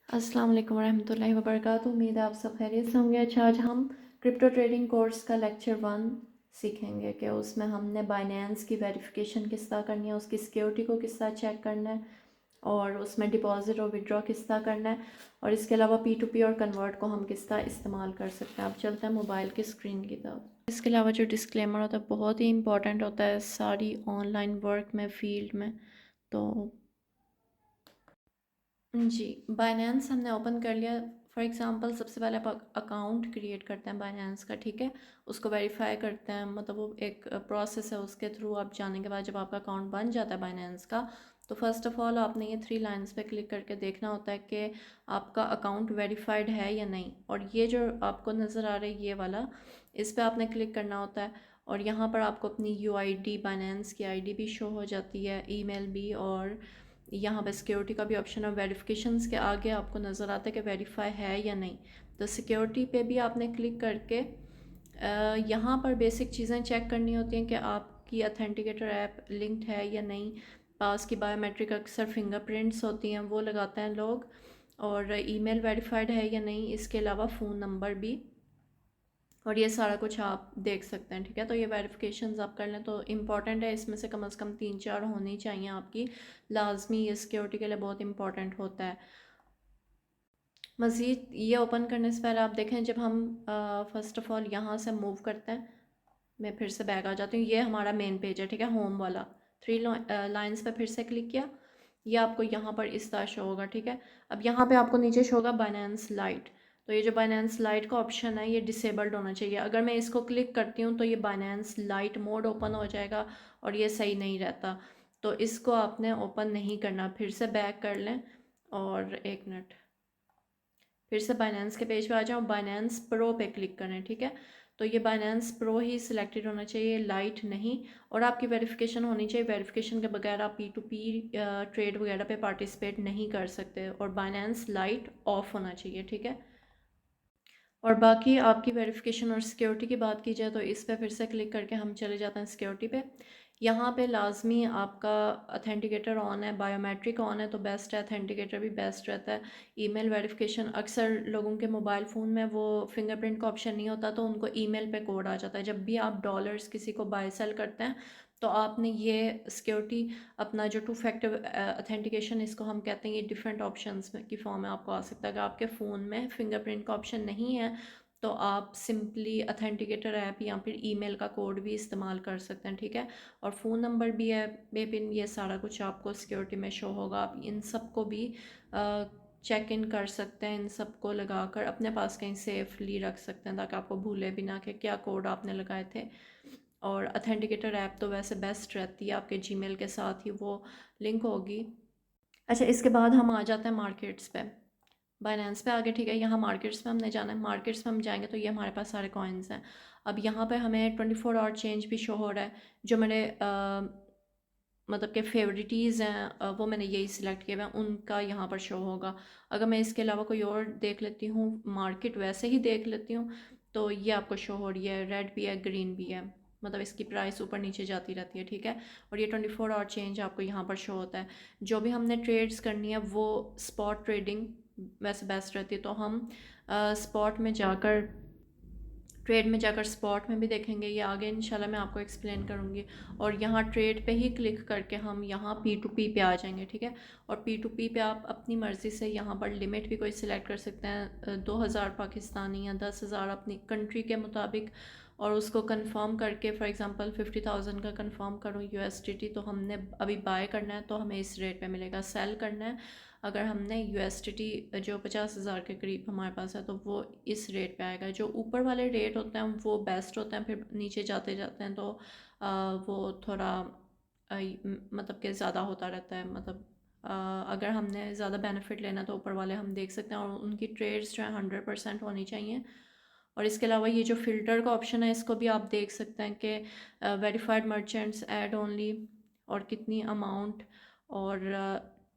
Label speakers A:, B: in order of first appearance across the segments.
A: अस्सलाम वालेकुम वरहमतुल्लाहि वबरकातुहू। उम्मीद है आप सब खैरियत से होंगे। अच्छा, आज हम क्रिप्टो ट्रेडिंग कोर्स का लेक्चर 1 सीखेंगे कि उसमें हमने बाइनेंस की वेरिफिकेशन किस तरह करनी है, उसकी सिक्योरिटी को किस तरह चेक करना है और उसमें डिपॉजिट और विड्रॉ किस तरह करना है, और इसके अलावा P2P और कन्वर्ट को हम किस तरह इस्तेमाल कर सकते हैं। अब चलते हैं मोबाइल की स्क्रीन की तरफ। इसके अलावा जो डिस्क्लेमर होता है बहुत ही इंपॉर्टेंट होता है सारी ऑनलाइन वर्क में, फील्ड में। तो जी, बाइनेंस हमने ओपन कर लिया। फॉर एग्ज़ाम्पल सबसे पहले आप अकाउंट क्रिएट करते हैं बाइनेंस का, ठीक है। उसको वेरीफाई करते हैं, मतलब वो एक प्रोसेस है। उसके थ्रू आप जाने के बाद जब आपका अकाउंट बन जाता है बाइनेंस का, तो फर्स्ट ऑफ़ ऑल आपने ये 3 लाइंस पे क्लिक करके देखना होता है कि आपका अकाउंट वेरीफाइड है या नहीं। और ये जो आपको नज़र आ रहा है ये वाला, इस पर आपने क्लिक करना होता है और यहाँ पर आपको अपनी UID, बाइनेंस की ID भी शो हो जाती है, ईमेल भी, और यहाँ पे सिक्योरिटी का भी ऑप्शन है। वेरिफिकेशंस के आगे आपको नज़र आता है कि वेरीफाई है या नहीं। तो सिक्योरिटी पे भी आपने क्लिक करके यहाँ पर बेसिक चीज़ें चेक करनी होती हैं कि आपकी अथेंटिकेटर ऐप लिंक्ड है या नहीं। पास की बायोमेट्रिक अक्सर फिंगरप्रिंट्स होती हैं, वो लगाते हैं लोग। और ईमेल वेरीफाइड है या नहीं, इसके अलावा फ़ोन नंबर भी, और ये सारा कुछ आप देख सकते हैं, ठीक है। तो ये वेरिफिकेशंस आप कर लें तो इम्पॉर्टेंट है। इसमें से कम 3-4 होनी चाहिए आपकी, लाजमी। ये सिक्योरिटी के लिए बहुत इंपॉर्टेंट होता है। मज़ीद ये ओपन करने से पहले आप देखें, जब हम फ़र्स्ट ऑफ़ ऑल यहाँ से मूव करते हैं, मैं फिर से बैक आ जाती हूँ। ये हमारा मेन पेज है, ठीक है, होम वाला। 3 लाइन्स पे फिर से क्लिक किया, ये आपको यहाँ पर इस तरह शो होगा, ठीक है। अब यहाँ पे आपको नीचे शो होगा बाइनेंस लाइट। तो ये जो बाइनेंस लाइट का ऑप्शन है ये डिसेबल्ड होना चाहिए। अगर मैं इसको क्लिक करती हूँ तो ये बाइनेंस लाइट मोड ओपन हो जाएगा और ये सही नहीं रहता। तो इसको आपने ओपन नहीं करना। फिर से बैक कर लें और 1 मिनट, फिर से बाइनेंस के पेज पे आ जाओ, बाइनेंस प्रो पे क्लिक करें, ठीक है। तो ये बाइनेंस प्रो ही सिलेक्टेड होना चाहिए, लाइट नहीं। और आपकी वेरिफिकेशन होनी चाहिए। वेरिफिकेशन के बगैर आप P2P ट्रेड वगैरह पे पार्टिसिपेट नहीं कर सकते। और बाइनेंस लाइट ऑफ होना चाहिए, ठीक है। और बाकी आपकी वेरिफिकेशन और सिक्योरिटी की बात की जाए तो इस पर फिर से क्लिक करके हम चले जाते हैं सिक्योरिटी पे। यहाँ पे लाजमी आपका अथेंटिकेटर ऑन है, बायोमेट्रिक ऑन है, तो बेस्ट है। अथेंटिकेटर भी बेस्ट रहता है। ईमेल वेरिफिकेशन, अक्सर लोगों के मोबाइल फ़ोन में वो फिंगरप्रिंट का ऑप्शन नहीं होता, तो उनको ईमेल पे कोड आ जाता है। जब भी आप डॉलर्स किसी को बाय सेल करते हैं तो आपने ये सिक्योरिटी, अपना जो 2 फैक्टर अथेंटिकेशन इसको हम कहते हैं, ये डिफरेंट ऑप्शंस में की फॉर्म में आपको आ सकता है। अगर आपके फ़ोन में फिंगरप्रिंट का ऑप्शन नहीं है तो आप सिंपली अथेंटिकेटर ऐप या फिर ईमेल का कोड भी इस्तेमाल कर सकते हैं, ठीक है। और फ़ोन नंबर भी है, बेपिन, ये सारा कुछ आपको सिक्योरिटी में शो होगा। आप इन सब को भी चेक इन कर सकते हैं। इन सब को लगाकर अपने पास कहीं सेफली रख सकते हैं ताकि आपको भूले भी ना कि क्या कोड आपने लगाए थे। और अथेंटिकेटर ऐप तो वैसे बेस्ट रहती है, आपके जीमेल के साथ ही वो लिंक होगी। अच्छा, इसके बाद हम आ जाते हैं मार्केट्स पे। बाइनेंस पे आगे, ठीक है। यहाँ मार्केट्स में हमने जाना है। मार्केट्स में हम जाएंगे तो ये हमारे पास सारे कॉइन्स हैं। अब यहाँ पे हमें 24 आवर चेंज भी शो हो रहा है। जो मेरे मतलब के फेवरेटीज़ हैं, वो मैंने यही सिलेक्ट किए हुए हैं, उनका यहाँ पर शो होगा। अगर मैं इसके अलावा कोई और देख लेती हूँ, मार्केट वैसे ही देख लेती हूँ, तो ये आपको शो हो रही है। रेड भी है, ग्रीन भी है, मतलब इसकी प्राइस ऊपर नीचे जाती रहती है, ठीक है। और ये 24 आवर चेंज आपको यहाँ पर शो होता है। जो भी हमने ट्रेड्स करनी है वो स्पॉट ट्रेडिंग वैसे बेस्ट रहती है, तो हम स्पॉट में जाकर, ट्रेड में जाकर स्पॉट में भी देखेंगे। ये आगे इंशाल्लाह मैं आपको एक्सप्लेन करूँगी। और यहाँ ट्रेड पे ही क्लिक करके हम यहाँ P2P पे आ जाएंगे, ठीक है। और P2P पे आप अपनी मर्ज़ी से यहाँ पर लिमिट भी कोई सिलेक्ट कर सकते हैं, 2000 पाकिस्तानी या 10,000 अपनी कंट्री के मुताबिक। और उसको कंफर्म करके, फॉर एग्जांपल 50,000 का कंफर्म करूँ USDT, तो हमने अभी बाय करना है तो हमें इस रेट पे मिलेगा। सेल करना है अगर हमने USDT जो 50,000 के करीब हमारे पास है तो वो इस रेट पे आएगा। जो ऊपर वाले रेट होते हैं वो बेस्ट होते हैं, फिर नीचे जाते जाते हैं तो वो थोड़ा मतलब कि ज़्यादा होता रहता है। मतलब अगर हमने ज़्यादा बेनिफिट लेना तो ऊपर वाले हम देख सकते हैं, और उनकी ट्रेड्स जो है 100% होनी चाहिए। और इसके अलावा ये जो फ़िल्टर का ऑप्शन है इसको भी आप देख सकते हैं कि वेरीफाइड मर्चेंट्स ऐड ओनली, और कितनी अमाउंट, और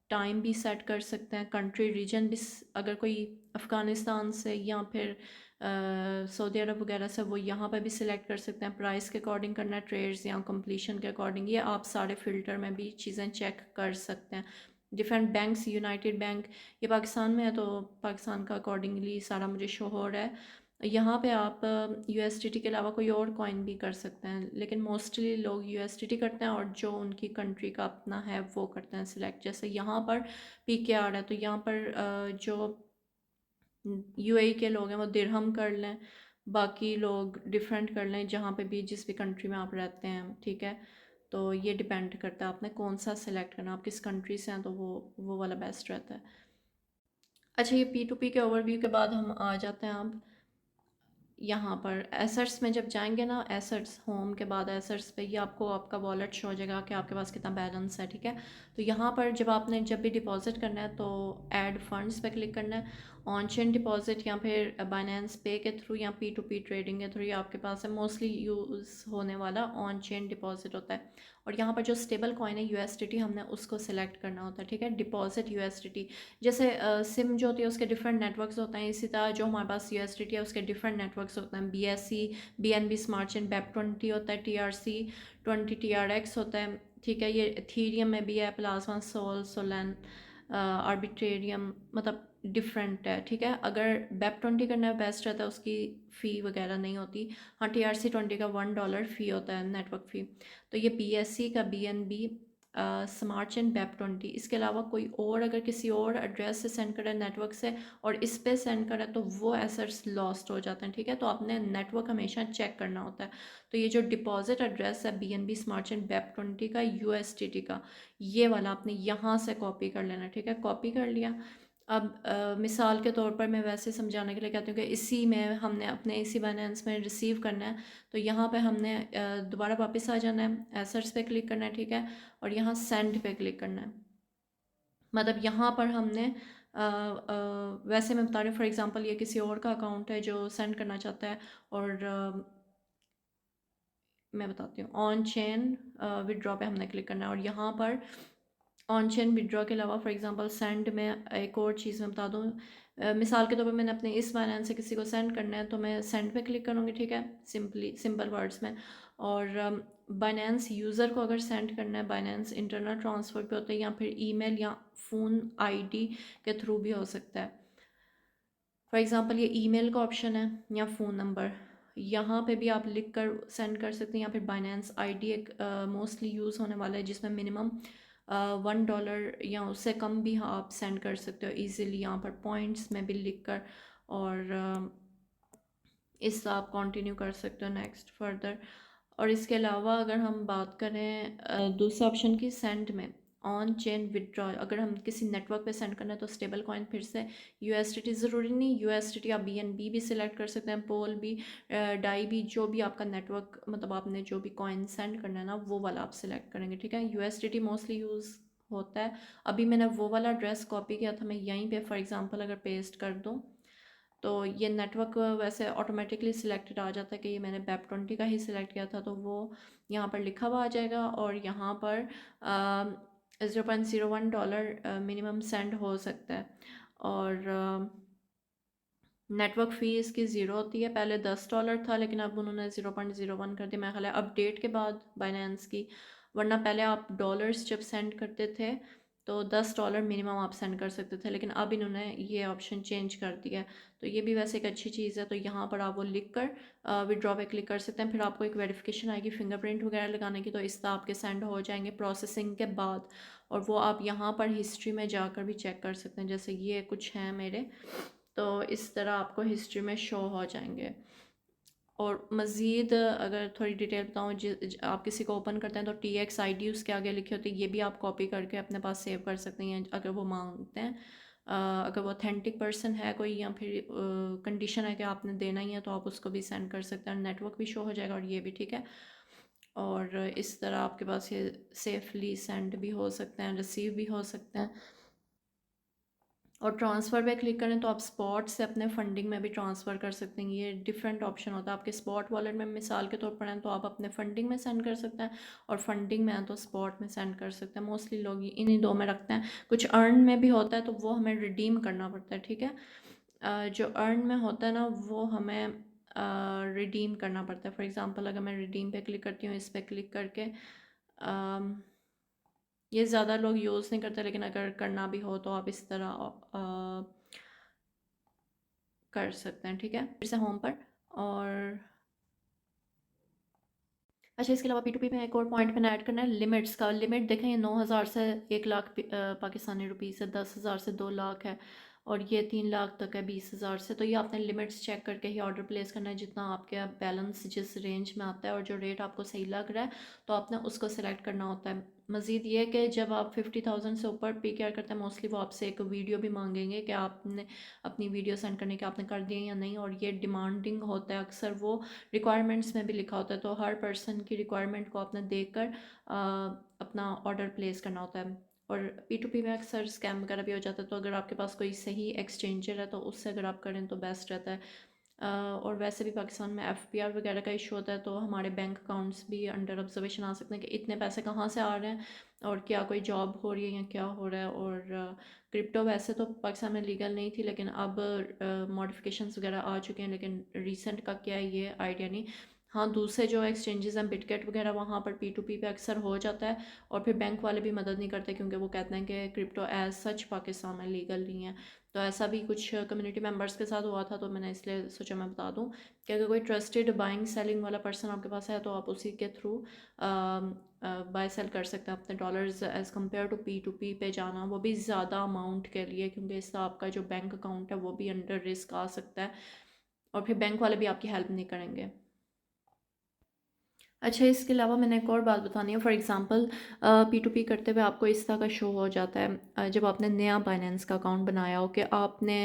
A: टाइम भी सेट कर सकते हैं। कंट्री रीजन भी, अगर कोई अफ़गानिस्तान से या फिर सऊदी अरब वगैरह से, वो यहाँ पे भी सिलेक्ट कर सकते हैं। प्राइस के अकॉर्डिंग करना है ट्रेड्स या कंप्लीशन के अकॉर्डिंग, ये आप सारे फ़िल्टर में भी चीज़ें चेक कर सकते हैं। डिफरेंट बैंक्स, यूनाइटेड बैंक, ये पाकिस्तान में है तो पाकिस्तान का अकॉर्डिंगली सारा मुझे शो हो रहा है। यहाँ पे आप यूएसडीटी के अलावा कोई और कॉइन भी कर सकते हैं, लेकिन मोस्टली लोग यूएसडीटी करते हैं और जो उनकी कंट्री का अपना है वो करते हैं सिलेक्ट। जैसे यहाँ पर पीकेआर है तो यहाँ पर जो यूएई के लोग हैं वो दिरहम कर लें, बाकी लोग डिफरेंट कर लें जहाँ पे भी जिस भी कंट्री में आप रहते हैं, ठीक है। तो ये डिपेंड करता है आपने कौन सा सिलेक्ट करना, आप किस कंट्री से हैं, तो वो वाला बेस्ट रहता है। अच्छा, ये P2P के ओवरव्यू के बाद हम आ जाते हैं अब यहाँ पर एसेट्स में। जब जाएंगे ना, एसेट्स होम के बाद एसेट्स पे ये आपको आपका वॉलेट शो हो जाएगा कि आपके पास कितना बैलेंस है, ठीक है। तो यहाँ पर जब भी डिपॉजिट करना है तो ऐड फंड्स पे क्लिक करना है, ऑन चेन डिपॉजिट या फिर बाइनेंस पे के थ्रू या P2P ट्रेडिंग के थ्रू, ये आपके पास है। मोस्टली यूज़ होने वाला ऑन चेन डिपॉजिट होता है। और यहाँ पर जो स्टेबल कॉइन है USDT, हमने उसको सिलेक्ट करना होता है, ठीक है। डिपॉजिट USDT, जैसे सिम जो होती है उसके डिफरेंट नेटवर्क्स होते हैं, इसी तरह जो हमारे पास USDT है उसके डिफरेंट नेटवर्क्स होते हैं। BSC, BNB smart chain, BEP20 होता है, TRC20, TRX होता है, ठीक है। ये इथीरियम में भी है, प्लाज्मा, सोलन, आर्बिट्रेरियम, मतलब डिफरेंट है, ठीक है। अगर BEP20 करना बेस्ट रहता है, उसकी फ़ी वगैरह नहीं होती। हाँ, TRC20 का $1 फ़ी होता है, नेटवर्क फ़ी। तो ये BSC का BNB स्मार्ट चेन BEP20, इसके अलावा कोई और अगर किसी और एड्रेस से सेंड करें नेटवर्क से और इस पे सेंड करें तो वो एसेट्स लॉस्ट हो जाते हैं, ठीक है। तो आपने नेटवर्क हमेशा चेक करना होता है। तो ये जो डिपॉजिट एड्रेस है BNB स्मार्ट चेन BEP20 का USDT का, ये वाला आपने यहाँ से कॉपी कर लेना, ठीक है। कॉपी कर लिया। अब मिसाल के तौर पर मैं वैसे समझाने के लिए कहती हूँ कि इसी में हमने अपने इसी बाइनेंस में रिसीव करना है, तो यहाँ पे हमने दोबारा वापस आ जाना है, एसेट्स पे क्लिक करना है, ठीक है। और यहाँ सेंड पे क्लिक करना है। मतलब यहाँ पर हमने वैसे मैं बता रही हूँ, फॉर एग्जांपल ये किसी और का अकाउंट है जो सेंड करना चाहता है, और मैं बताती हूँ, ऑन चेन विदड्रॉ पे हमने क्लिक करना है। और यहाँ पर ऑन चेन विदड्रॉ के अलावा फॉर एग्जांपल सेंड में एक और चीज़ मैं बता दूँ, मिसाल के तौर पे मैंने अपने इस बाइनेंस से किसी को सेंड करना है तो मैं सेंड पे क्लिक करूँगी, ठीक है, सिंपल वर्ड्स में। और बाइनेंस यूज़र को अगर सेंड करना है, बाइनेंस इंटरनल ट्रांसफ़र पे होता है, या फिर ईमेल या फ़ोन आईडी के थ्रू भी हो सकता है। फॉर एग्ज़ाम्पल ये ईमेल का ऑप्शन है या फ़ोन नंबर, यहाँ पे भी आप लिख कर सेंड कर सकते हैं, या फिर बाइनेंस आईडी एक मोस्टली यूज़ होने वाला है जिसमें मिनिमम $1 या उससे कम भी आप सेंड कर सकते हो ईज़िली, यहाँ पर पॉइंट्स में भी लिख कर। और इससे आप कंटिन्यू कर सकते हो नेक्स्ट फर्दर। और इसके अलावा अगर हम बात करें दूसरे ऑप्शन की, सेंड में ऑन चेन विदड्रॉ, अगर हम किसी नेटवर्क पे सेंड करना है तो स्टेबल कॉइन, फिर से USDT, ज़रूरी नहीं USDT, आप BNB भी सिलेक्ट कर सकते हैं, पोल भी, डाई भी, जो भी आपका नेटवर्क, मतलब आपने जो भी कॉइन सेंड करना है ना वो वाला आप सिलेक्ट करेंगे, ठीक है। USDT मोस्टली यूज़ होता है। अभी मैंने वो वाला एड्रेस कॉपी किया था, मैं यहीं पे फॉर एग्जांपल अगर पेस्ट कर दूँ तो ये नेटवर्क वैसे ऑटोमेटिकली सिलेक्टेड आ जाता है कि ये मैंने BEP20 का ही सिलेक्ट किया था, तो वो यहाँ पर लिखा हुआ आ जाएगा। और यहाँ पर $0.01 मिनिमम सेंड हो सकता है। और नेटवर्क फ़ी इसकी ज़ीरो होती है, पहले $10 था लेकिन अब उन्होंने 0.01 कर दिया, मेरा ख्याल है अपडेट के बाद बाइनेंस की। वरना पहले आप डॉलर्स जब सेंड करते थे तो $10 मिनिमम आप सेंड कर सकते थे, लेकिन अब इन्होंने ये ऑप्शन चेंज कर दिया है। तो ये भी वैसे एक अच्छी चीज़ है। तो यहाँ पर आप वो लिख कर विड्रॉ पे क्लिक कर सकते हैं, फिर आपको एक वेरिफिकेशन आएगी फिंगरप्रिंट वगैरह लगाने की, तो इस तरह आपके सेंड हो जाएंगे प्रोसेसिंग के बाद। और वो आप यहाँ पर हिस्ट्री में जाकर भी चेक कर सकते हैं, जैसे ये कुछ हैं मेरे, तो इस तरह आपको हिस्ट्री में शो हो जाएंगे। और मज़ीद अगर थोड़ी डिटेल बताऊँ, आप किसी को ओपन करते हैं तो TXID उसके आगे लिखी होती है, ये भी आप कॉपी करके अपने पास सेव कर सकते हैं अगर वो मांगते हैं। अगर वो ऑथेंटिक पर्सन है कोई, या फिर कंडीशन है कि आपने देना ही है, तो आप उसको भी सेंड कर सकते हैं, नेटवर्क भी शो हो जाएगा और ये भी, ठीक है। और इस तरह आपके पास ये सेफली सेंड भी हो सकते हैं, रिसीव भी हो सकते हैं। और ट्रांसफ़र पे क्लिक करें तो आप स्पॉट से अपने फंडिंग में भी ट्रांसफ़र कर सकते हैं, ये डिफरेंट ऑप्शन होता है। आपके स्पॉट वॉलेट में मिसाल के तौर पर हैं तो आप अपने फंडिंग में सेंड कर सकते हैं, और फंडिंग में है तो स्पॉट में सेंड कर सकते हैं। मोस्टली लोग इन्हीं दो में रखते हैं। कुछ अर्न में भी होता है तो वो हमें रिडीम करना पड़ता है, ठीक है। जो अर्न में होता है ना वो हमें रिडीम करना पड़ता है। फॉर एग्ज़ाम्पल अगर मैं रिडीम पे क्लिक करती हूँ, इस पर क्लिक करके ये ज़्यादा लोग यूज़ नहीं करते, लेकिन अगर करना भी हो तो आप इस तरह कर सकते हैं, ठीक है। फिर से होम पर, और अच्छा, इसके अलावा P2P में एक और पॉइंट मैंने ऐड करना है लिमिट्स का। लिमिट देखें, ये 9,000 से 1 लाख पाकिस्तानी रुपीज़ है, 10,000 से 2 लाख है, और ये 3 लाख तक है 20,000 से। तो ये आपने लिमिट्स चेक करके ही ऑर्डर प्लेस करना है, जितना आपके बैलेंस जिस रेंज में आता है और जो रेट आपको सही लग रहा है, तो आपने उसको सिलेक्ट करना होता है। मज़ीद ये कि जब आप 50,000 से ऊपर PKR करते हैं, मोस्टली वो आपसे एक वीडियो भी मांगेंगे कि आपने अपनी वीडियो सेंड करने के आपने कर दिए या नहीं, और ये डिमांडिंग होता है अक्सर, वो रिक्वायरमेंट्स में भी लिखा होता है। तो हर पर्सन की रिक्वायरमेंट को आपने देखकर अपना ऑर्डर प्लेस करना होता है। और P2P में अक्सर स्कैम वगैरह भी हो जाता है, तो अगर आपके पास कोई सही एक्सचेंजर है तो उससे अगर आप करें तो बेस्ट रहता है। और वैसे भी पाकिस्तान में FPR वगैरह का इशू होता है, तो हमारे बैंक अकाउंट्स भी अंडर ऑब्जर्वेशन आ सकते हैं कि इतने पैसे कहाँ से आ रहे हैं, और क्या कोई जॉब हो रही है या क्या हो रहा है। और क्रिप्टो वैसे तो पाकिस्तान में लीगल नहीं थी, लेकिन अब मॉडिफिकेशंस वगैरह आ चुके हैं, लेकिन रिसेंट का क्या है ये आइडिया नहीं। हाँ, दूसरे जो एक्सचेंजेस हैं, बिटगेट वगैरह, वहाँ पर P2P पे अक्सर हो जाता है, और फिर बैंक वाले भी मदद नहीं करते, क्योंकि वो कहते हैं कि क्रिप्टो एज सच पाकिस्तान में लीगल नहीं है। तो ऐसा भी कुछ कम्युनिटी मेंबर्स के साथ हुआ था, तो मैंने इसलिए सोचा मैं बता दूं कि अगर कोई ट्रस्टेड बाइंग सेलिंग वाला पर्सन आपके पास है, तो आप उसी के थ्रू बाय सेल कर सकते हैं अपने dollars, as compare to P2P पे जाना, वो भी ज़्यादा अमाउंट के लिए, क्योंकि इससे आपका जो बैंक अकाउंट है वो भी अंडर रिस्क आ सकता है, और फिर बैंक वाले भी आपकी हेल्प नहीं करेंगे। अच्छा, इसके अलावा मैंने एक और बात बतानी है। फॉर एग्ज़ाम्पल P2P करते हुए आपको इस तरह का शो हो जाता है, जब आपने नया बाइनेंस का अकाउंट बनाया हो, कि आपने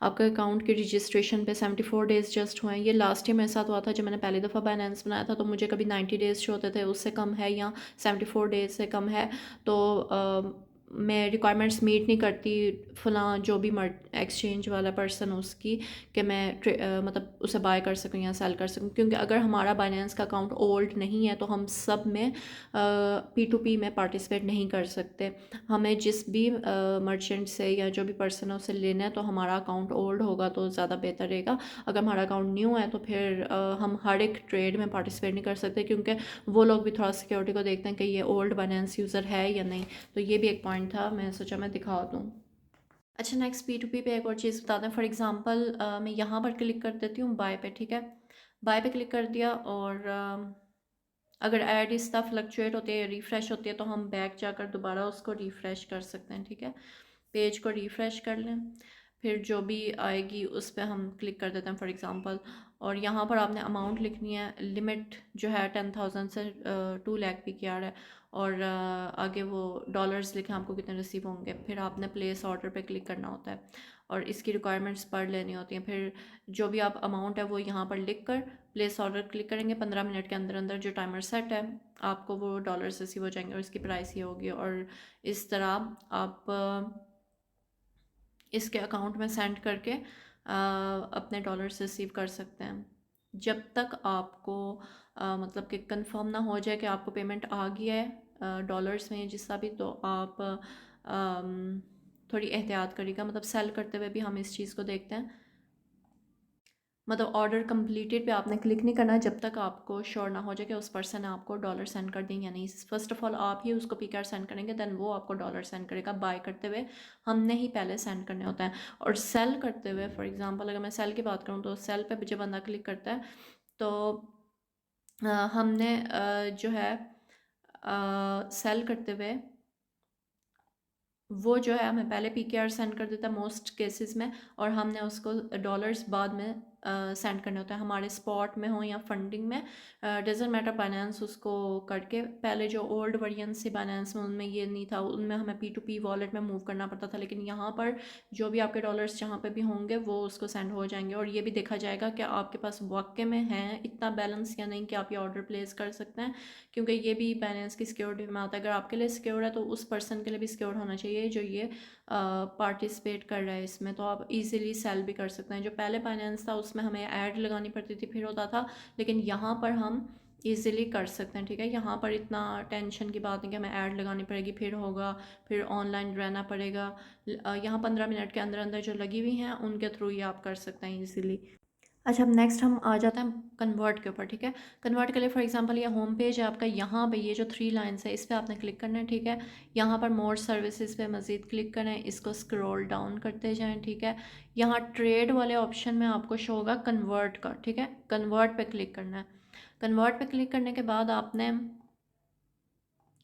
A: आपका अकाउंट की रजिस्ट्रेशन पे 74 डेज़ जस्ट हुए हैं। ये लास्ट ईयर मेरे साथ हुआ था, जब मैंने पहली दफ़ा बाइनेंस बनाया था, तो मुझे कभी 90 डेज़ शो होते थे, उससे कम है, या 74 डेज़ से कम है, तो मैं रिक्वायरमेंट्स मीट नहीं करती फ़लाँ जो भी एक्सचेंज वाला पर्सन उसकी, कि मैं मतलब उसे बाय कर सकूं या सेल कर सकूं। क्योंकि अगर हमारा बाइनेंस का अकाउंट ओल्ड नहीं है, तो हम सब में P2P में पार्टिसिपेट नहीं कर सकते। हमें जिस भी मर्चेंट से या जो भी पर्सन है उससे लेना है, तो हमारा अकाउंट ओल्ड होगा तो ज़्यादा बेहतर रहेगा। अगर हमारा अकाउंट न्यू है, तो फिर हम हर एक ट्रेड में पार्टिसिपेट नहीं कर सकते, क्योंकि वो लोग भी थोड़ा सिक्योरिटी को देखते हैं कि ये ओल्ड बाइनेंस यूज़र है या नहीं। तो ये भी एक पॉइंट था, मैं सोचा मैं दिखा दूँ। अच्छा, नेक्स्ट P2P पे एक और चीज़ बता दें। फॉर एग्ज़ाम्पल मैं यहाँ पर क्लिक कर देती हूँ बाय पे, ठीक है। बाय पे क्लिक कर दिया, और अगर ऐड इस तरह फ्लक्चुएट होती है, रिफ़्रेश होती है, तो हम बैक जाकर दोबारा उसको रिफ़्रेश कर सकते हैं, ठीक है। पेज को रिफ़्रेश कर लें, फिर जो भी आएगी उस पर हम क्लिक कर देते हैं फॉर एग्ज़ाम्पल, और यहाँ पर आपने अमाउंट लिखनी है। लिमिट जो है 10,000 से 2 लाख PKR है, और आगे वो डॉलर्स लिखें आपको कितने रिसीव होंगे। फिर आपने प्लेस ऑर्डर पे क्लिक करना होता है, और इसकी रिक्वायरमेंट्स पढ़ लेनी होती हैं। फिर जो भी आप अमाउंट है वो यहाँ पर लिख कर प्लेस ऑर्डर क्लिक करेंगे। 15 मिनट के अंदर अंदर जो टाइमर सेट है, आपको वो डॉलर्स रिसीव हो जाएंगे, और इसकी प्राइस ये होगी। और इस तरह आप इसके अकाउंट में सेंड करके अपने डॉलर्स रिसीव कर सकते हैं। जब तक आपको मतलब कि कंफर्म ना हो जाए कि आपको पेमेंट आ गया है डॉलर्स में जिसका भी, तो आप थोड़ी एहतियात करिएगा। मतलब सेल करते हुए भी हम इस चीज़ को देखते हैं। मतलब ऑर्डर कंप्लीटेड पे आपने क्लिक नहीं करना जब तक आपको श्योर ना हो जाए कि उस पर्सन ने आपको डॉलर सेंड कर दें या नहीं। फर्स्ट ऑफ ऑल आप ही उसको PKR सेंड करेंगे, देन वो आपको डॉलर सेंड करेगा। बाय करते हुए हमने ही पहले सेंड करने होता है। और सेल करते हुए, फॉर एग्जांपल अगर मैं सेल की बात करूँ, तो सेल पे जब बंदा क्लिक करता है, तो हमने जो है सेल करते हुए वो जो है हमें पहले PKR सेंड कर देता है मोस्ट केसेस में, और हमने उसको डॉलर्स बाद में सेंड करने होते हैं, हमारे स्पॉट में हो या फंडिंग में, डजेंट मैटर। बाइनेंस उसको करके, पहले जो ओल्ड वर्जन से बाइनेंस में, उनमें ये नहीं था, उनमें हमें P2P वॉलेट में मूव करना पड़ता था। लेकिन यहाँ पर जो भी आपके डॉलर्स जहाँ पे भी होंगे वो उसको सेंड हो जाएंगे, और ये भी देखा जाएगा कि आपके पास वाकई में है इतना बैलेंस या नहीं कि आप ये ऑर्डर प्लेस कर सकते हैं। क्योंकि ये भी बाइनेंस की सिक्योरिटी में आता है। अगर आपके लिए सिक्योर है, तो उस पर्सन के लिए भी सिक्योर होना चाहिए जो ये पार्टिसिपेट कर रहा है इसमें। तो आप इजीली सेल भी कर सकते हैं। जो पहले बाइनेंस था उसमें हमें ऐड लगानी पड़ती थी, फिर होता था, लेकिन यहाँ पर हम ईज़िली कर सकते हैं, ठीक है। यहाँ पर इतना टेंशन की बात नहीं कि हमें ऐड लगानी पड़ेगी, फिर होगा, फिर ऑनलाइन रहना पड़ेगा। यहाँ 15 मिनट के अंदर अंदर जो लगी हुई हैं उनके थ्रू ही आप कर सकते हैं ईज़िली। अच्छा, अब नेक्स्ट हम आ जाते हैं कन्वर्ट के ऊपर, ठीक है। कन्वर्ट के लिए फॉर एग्जांपल ये होम पेज है आपका, यहाँ पे ये जो 3 लाइन्स है इस पे आपने क्लिक करना है, ठीक है। यहाँ पर मोर सर्विसेज पे मज़ीद क्लिक करें, इसको स्क्रॉल डाउन करते जाएं, ठीक है। यहाँ ट्रेड वाले ऑप्शन में आपको शो होगा कन्वर्ट का, ठीक है। कन्वर्ट पे क्लिक करना है। कन्वर्ट पे क्लिक करने के बाद आपने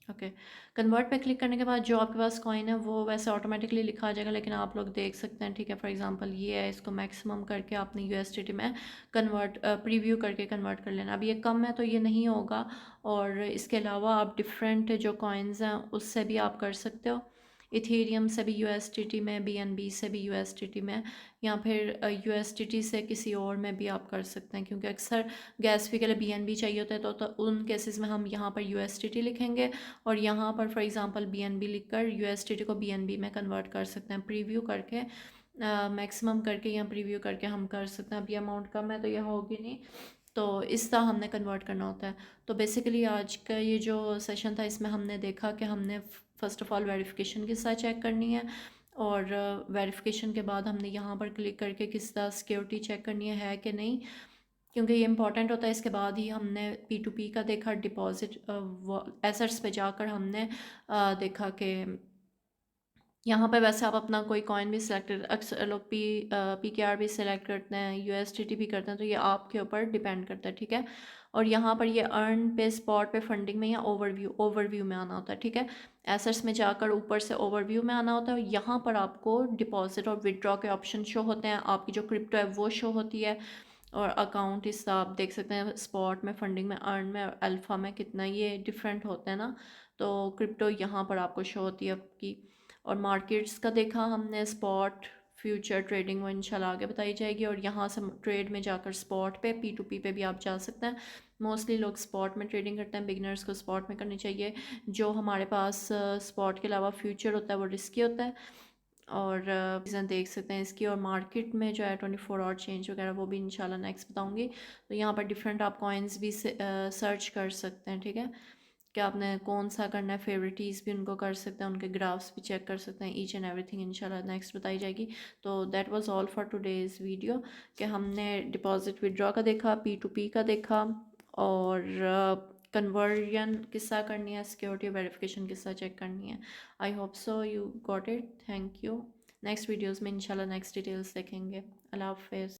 A: ओके, कन्वर्ट पे क्लिक करने के बाद जो आपके पास कॉइन है वो वैसे ऑटोमेटिकली लिखा आ जाएगा, लेकिन आप लोग देख सकते हैं, ठीक है। फॉर एग्जांपल ये है, इसको मैक्सिमम करके आपने यूएसडीटी में कन्वर्ट प्रीव्यू करके कन्वर्ट कर लेना। अब ये कम है तो ये नहीं होगा, और इसके अलावा आप डिफरेंट जो कॉइन्स हैं उससे भी आप कर सकते हो। इथेरियम से भी यूएसडीटी में, बीएनबी से भी यूएसडीटी में, या फिर यूएसडीटी से किसी और में भी आप कर सकते हैं, क्योंकि अक्सर गैस फी के लिए बीएनबी चाहिए होता है, तो उन केसेस में हम यहाँ पर यूएसडीटी लिखेंगे और यहाँ पर फॉर एग्जांपल बीएनबी लिखकर यूएसडीटी को बीएनबी में कन्वर्ट कर सकते हैं, प्रीव्यू करके मैक्सिमम करके या प्रीव्यू करके हम कर सकते हैं। अब ये अमाउंट कम है तो ये होगी नहीं, तो इस तरह हमने कन्वर्ट करना होता है। तो बेसिकली आज का ये जो सेशन था इसमें हमने देखा कि हमने फ़र्स्ट ऑफ़ ऑल वेरिफिकेशन किस तरह चेक करनी है, और वेरिफिकेशन के बाद हमने यहाँ पर क्लिक करके किस तरह सिक्योरिटी चेक करनी है कि नहीं, क्योंकि ये इंपॉर्टेंट होता है। इसके बाद ही हमने P2P का देखा, डिपॉजिट एसेट्स पे जाकर हमने देखा कि यहाँ पे वैसे आप अपना कोई कॉइन भी सिलेक्ट कर, अक्सर लोग PKR भी सिलेक्ट करते हैं, USDT भी करते हैं, तो ये आपके ऊपर डिपेंड करता है, ठीक है। और यहाँ पर ये अर्न पे, स्पॉट पे, फंडिंग में या ओवरव्यू में आना होता है, ठीक है। एसेट्स में जाकर ऊपर से ओवरव्यू में आना होता है, यहाँ पर आपको डिपॉजिट और विड्रॉ के ऑप्शन शो होते हैं, आपकी जो क्रिप्टो है वो शो होती है, और अकाउंट हिस्सा आप देख सकते हैं, स्पॉट में, फंडिंग में, अर्न में और अल्फ़ा में कितना ये डिफरेंट होते हैं ना। तो क्रिप्टो यहाँ पर आपको शो होती है आपकी। और मार्केट्स का देखा हमने, स्पॉट, फ्यूचर ट्रेडिंग वो इंशाल्लाह आगे बताई जाएगी, और यहाँ से ट्रेड में जाकर स्पॉट पे, P2P पे भी आप जा सकते हैं। मोस्टली लोग स्पॉट में ट्रेडिंग करते हैं, बिगनर्स को स्पॉट में करनी चाहिए। जो हमारे पास स्पॉट के अलावा फ्यूचर होता है वो रिस्की होता है, और चीज़ें देख सकते हैं इसकी। और मार्केट में जो है 24 आवर चेंज वगैरह वो भी इंशाल्लाह नेक्स्ट बताऊंगी। तो यहाँ पर डिफरेंट आप कॉइन्स भी सर्च कर सकते हैं, ठीक है, कि आपने कौन सा करना है। फेवरेटीज़ भी उनको कर सकते हैं, उनके ग्राफ्स भी चेक कर सकते हैं, ईच एंड एवरीथिंग इंशाल्लाह नेक्स्ट बताई जाएगी। तो that was all for today's video, कि हमने डिपॉजिट विड्रॉ का देखा, P2P का देखा, और कन्वर्जन किस्सा करनी है, सिक्योरिटी वेरिफिकेशन किस्सा चेक करनी है। I hope so you got it, thank you. Next videos में इंशाल्लाह नेक्स्ट डिटेल्स देखेंगे। अल्लाह हाफ़िज़।